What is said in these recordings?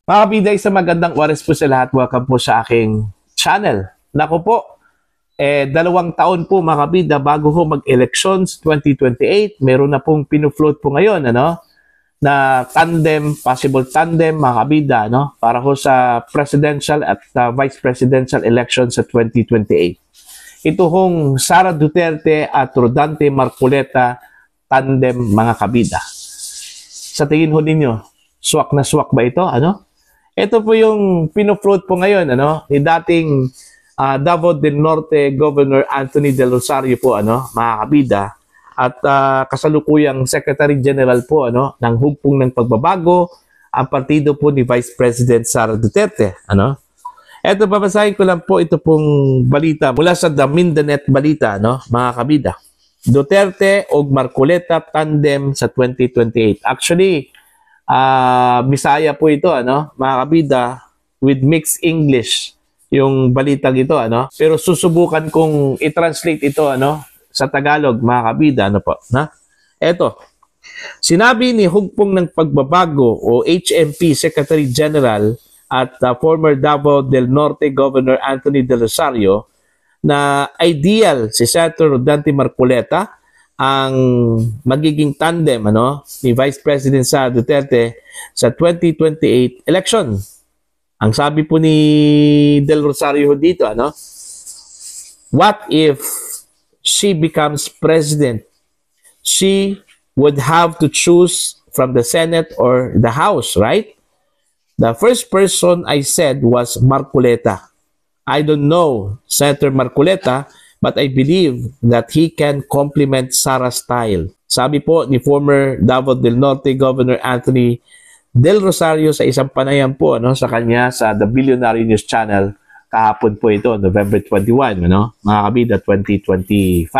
Mga kabida, isang magandang oras po sa lahat. Welcome po sa aking channel. Naku po, 2 taon po mga kabida bago ho mag-elections 2028. Meron na pong pinufloat po ngayon na tandem, possible tandem mga kabida para ho sa presidential at vice presidential election sa 2028. Ito hong Sara Duterte at Rodante Marcoleta tandem mga kabida. Sa tingin ho ninyo, swak na swak ba ito? Ito po yung pinofloat po ngayon ni dating Davao del Norte Governor Anthony Del Rosario po mga kabida, at kasalukuyang Secretary General po ng Hugpong ng Pagbabago, ang partido po ni Vice President Sara Duterte. Ito, babasahin ko lang po ito pong balita mula sa The Mindanet Balita mga kabida. Duterte o Marcoleta tandem sa 2028. Actually, Bisaya po ito mga kabida, with mixed English yung balitang ito pero susubukan kong i-translate ito sa Tagalog mga kabida Eto, sinabi ni Hugpong ng Pagbabago o HMP Secretary General at former Davao del Norte Governor Anthony Del Rosario na ideal si Senator Rodante Marcoleta ang magiging tandem ni Vice President Sara Duterte sa 2028 election. Ang sabi po ni Del Rosario dito, what if she becomes president? She would have to choose from the Senate or the House, right? The first person I said was Marcoleta. I don't know Senator Marcoleta, but I believe that he can complement Sara's style. Sabi po ni former Davao del Norte Governor Anthony Del Rosario sa isang panayam po sa kanya sa The Billionaire News Channel kahapon po ito, November 21, mga kabida, 2025.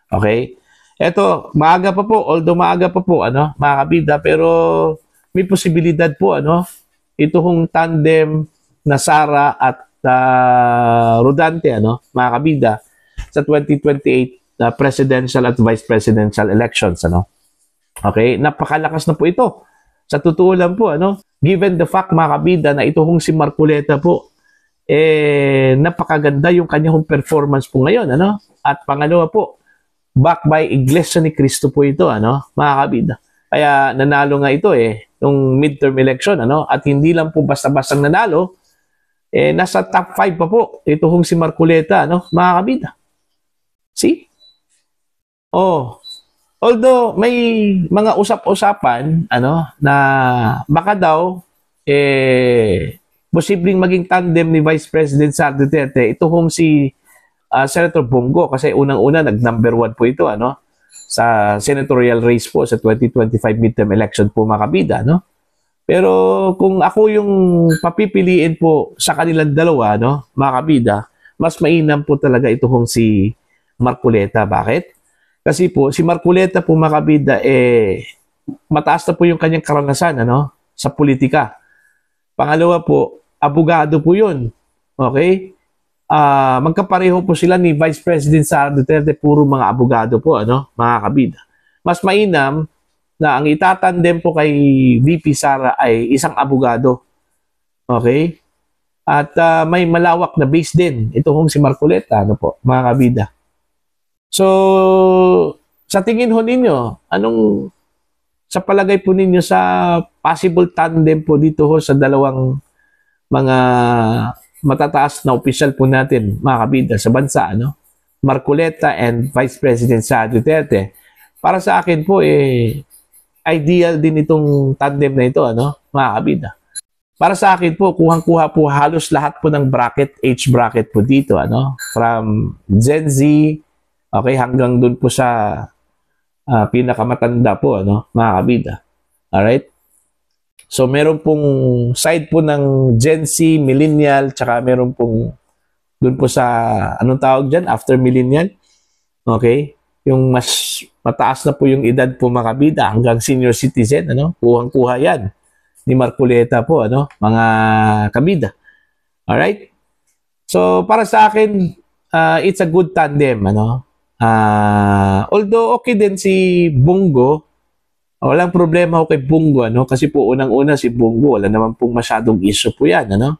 Okay? Ito, maaga pa po, although maaga pa po, mga kabida, pero may posibilidad po, ito hong tandem na Sara at Rodante, mga kabida, sa 2028 presidential at vice presidential elections. Okay? Napakalakas na po ito. Sa totoo lang po, given the fact, mga kabida, na ito hong si Marcoleta po, napakaganda yung kanyang performance po ngayon. At pangalawa po, back by Iglesia ni Cristo po ito, mga kabida. Kaya nanalo nga ito nung midterm election, at hindi lang po basta-bastang nanalo, nasa top 5 pa po ito hong si Marcoleta, mga kabida. See? Oh. Although may mga usap-usapan na baka daw posibleng maging tandem ni Vice President Sara Duterte ito hong si Senator Bongo, kasi unang-una nag-number 1 po ito sa senatorial race po sa 2025 midterm election po mga kabida. Pero kung ako yung papipiliin po sa kanilang dalawa mga kabida, mas mainam po talaga ito hong si Marcoleta. Bakit? Kasi po, si Marcoleta po mga kabida, mataas na po yung kanyang karanasan sa politika. Pangalawa po, abogado po yun. Okay? Magkapareho po sila ni Vice President Sara Duterte, puro mga abogado po, mga kabida. Mas mainam na ang itatandem po kay VP Sara ay isang abogado. Okay? At may malawak na base din. Ito hong si Marcoleta, mga kabida. So, sa tingin ho ninyo, sa palagay po ninyo sa possible tandem po dito ho sa dalawang mga matataas na opisyal po natin, mga kabida, sa bansa, Marcoleta and Vice President Sara Duterte. Para sa akin po, ideal din itong tandem na ito, mga kabida. Para sa akin po, kuhang-kuha po halos lahat po ng bracket, age bracket po dito, from Gen Z, okay, hanggang dun po sa pinakamatanda po, mga kabida. Alright? So, meron pong side po ng Gen Z, Millennial, tsaka meron pong dun po sa, anong tawag dyan? After Millennial. Okay? Yung mas mataas na po yung edad po mga kabida, hanggang senior citizen, kuhang-kuha yan ni Marcoleta po, mga kabida. Alright? So, para sa akin, it's a good tandem, although okay din si Bongo, Walang problema ho kay Bongo, ano? Kasi po unang-una si Bongo, wala naman pong masyadong issue po yan, ano?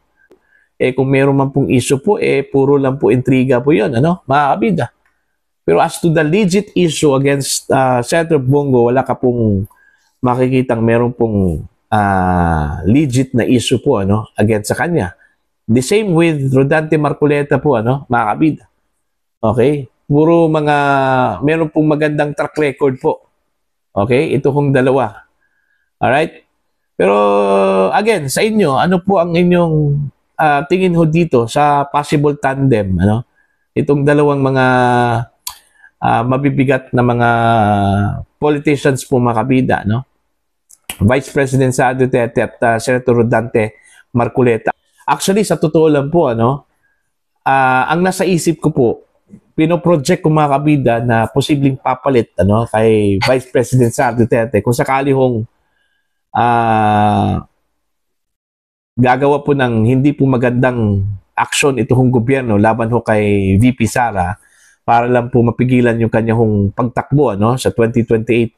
Kung meron man pong issue po, puro lang po intriga po yun, ano? Mga kabida. Pero as to the legit issue against Senator Bongo, wala ka pong makikitang meron pong legit na issue po, ano? Against sa kanya. The same with Rodante Marcoleta po, ano? Mga kabida. Okay? Puro meron pong magandang track record po. Okay? Ito pong dalawa. Alright? Pero, again, sa inyo, ano po ang inyong tingin ho dito sa possible tandem, ano? Itong dalawang mga mabibigat na mga politicians po mga kabida, no? Vice President Sara Duterte at Senator Rodante Marcoleta. Actually, sa totoo lang po, ano, ang nasa isip ko po, pinoproject ko mga kabida na posibleng papalit, ano, kay Vice President Sara Duterte kung sakali hong gagawa po ng hindi po magandang aksyon itong gobyerno laban ho kay VP Sara para lang po mapigilan yung kanyang pagtakbo, ano, sa 2028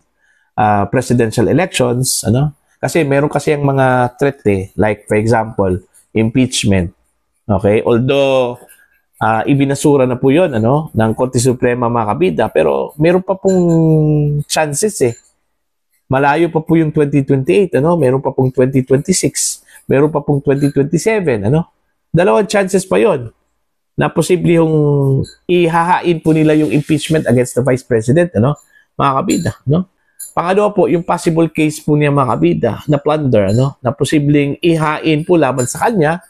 presidential elections, ano? Kasi meron kasi ang mga threat like for example, impeachment. Okay? Although ibinasura na po 'yon, ano, ng Korte Suprema mga kabida, pero meron pa pong chances Malayo pa po yung 2028, ano? Meron pa pong 2026, meron pa pong 2027, ano? Dalawang chances pa 'yon na posible yung ihahain po nila yung impeachment against the Vice President, ano? Mga kabida, no? Pangalawa po, yung possible case po niya mga kabida na plunder, ano? Na posibleng ihain po laban sa kanya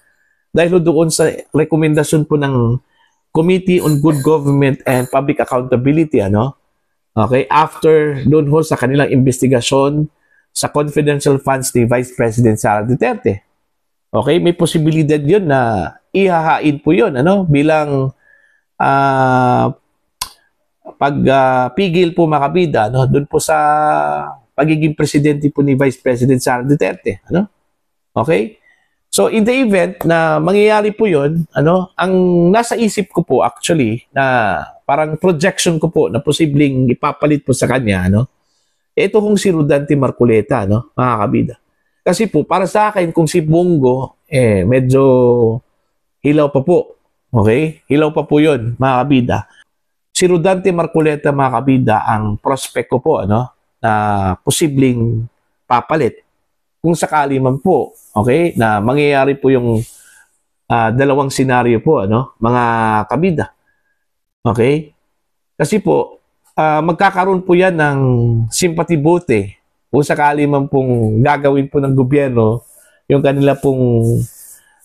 dahil doon sa rekomendasyon po ng Committee on Good Government and Public Accountability, ano? Okay, after doon ho sa kanilang investigasyon sa confidential funds ni Vice President Sara Duterte. Okay, may posibilidad 'yun na ihahain po 'yun, ano, bilang pagpigil po mga kabida, no, doon po sa pagiging presidente po ni Vice President Sara Duterte, ano? Okay? So in the event na mangyayari po 'yon, ano, ang nasa isip ko po actually na parang projection ko po na posibleng ipapalit po sa kanya, ano? Ito kung si Rodante Marcoleta, no, mga kabida. Kasi po para sa akin kung si Bongo medyo hilaw pa po. Okay? Hilaw pa po 'yon, mga kabida. Si Rodante Marcoleta mga kabida ang prospect ko po, ano, na posibleng papalit kung sakali man po, okay, na mangyayari po yung dalawang senaryo po, ano, mga kabida. Okay? Kasi po magkakaroon po yan ng sympathy vote kung sakali man pong gagawin po ng gobyerno yung kanila pong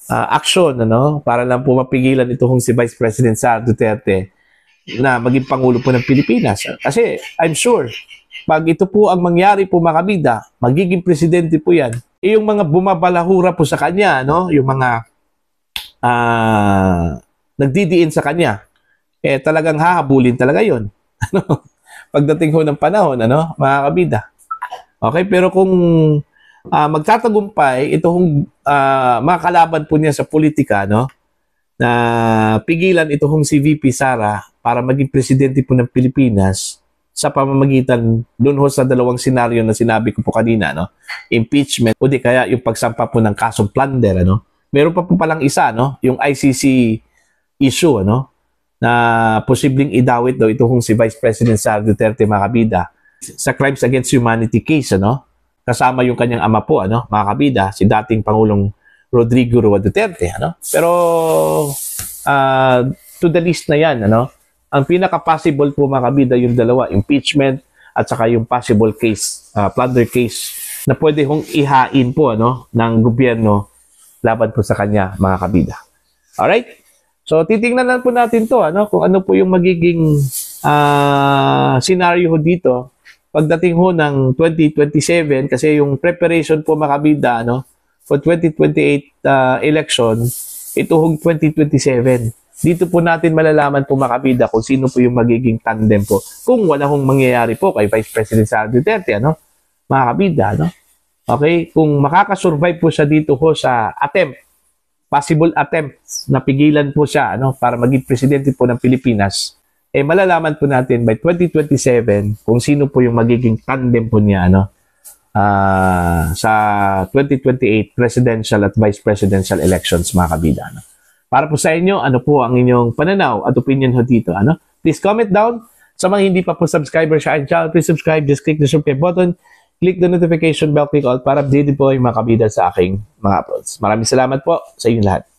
aksyon, ano, para lang po mapigilan itong si Vice President Sara Duterte na maging Pangulo po ng Pilipinas. Kasi I'm sure, pag ito po ang mangyari po mga kabida, magiging presidente po yan, yung mga bumabalahura po sa kanya, no? Yung mga nagdidiin sa kanya, talagang hahabulin talaga yon. Pagdating ho ng panahon, ano, mga kabida. Okay, pero kung magtatagumpay, itong mga kalaban po niya sa politika, no, na pigilan itong si VP Sara para maging presidente po ng Pilipinas sa pamamagitan doon ho sa dalawang senaryo na sinabi ko po kanina, no? Impeachment o di kaya yung pagsampa po ng kasong plunder, ano? Meron pa po palang isa, no? Yung ICC issue, ano? Na posibleng idawit daw itong si Vice President Sara Duterte mga kabida sa Crimes Against Humanity case, ano? Kasama yung kanyang ama po, ano? Mga kabida, si dating Pangulong Rodrigo Roa Duterte, ano? Pero to the list na yan, ano? Ang pinaka-possible po mga kabida yung dalawa, impeachment at saka yung possible case, plunder case na pwede hong ihain po, ano, ng gobyerno laban po sa kanya mga kabida. Alright? So titingnan lang po natin to, ano, kung ano po yung magiging scenario dito pagdating ho ng 2027 kasi yung preparation po mga kabida, ano, for 2028 election, ito hong 2027. Dito po natin malalaman po mga kabida kung sino po yung magiging tandem po. Kung wala hong mangyayari po kay Vice President Sara Duterte, ano? Mga kabida, no? Okay? Kung makakasurvive po siya dito ho sa attempt, possible attempt na pigilan po siya, ano, para maging presidente po ng Pilipinas, malalaman po natin by 2027 kung sino po yung magiging tandem po niya, ano? sa 2028 presidential at vice presidential elections, mga kabida. Ano? Para po sa inyo, ano po ang inyong pananaw at opinion ho dito? Ano? Please comment down. Sa mga hindi pa po subscriber sa aking channel, please subscribe. Just click the subscribe button. Click the notification bell, click all para updated po yung mga kabida sa aking mga uploads. Maraming salamat po sa inyong lahat.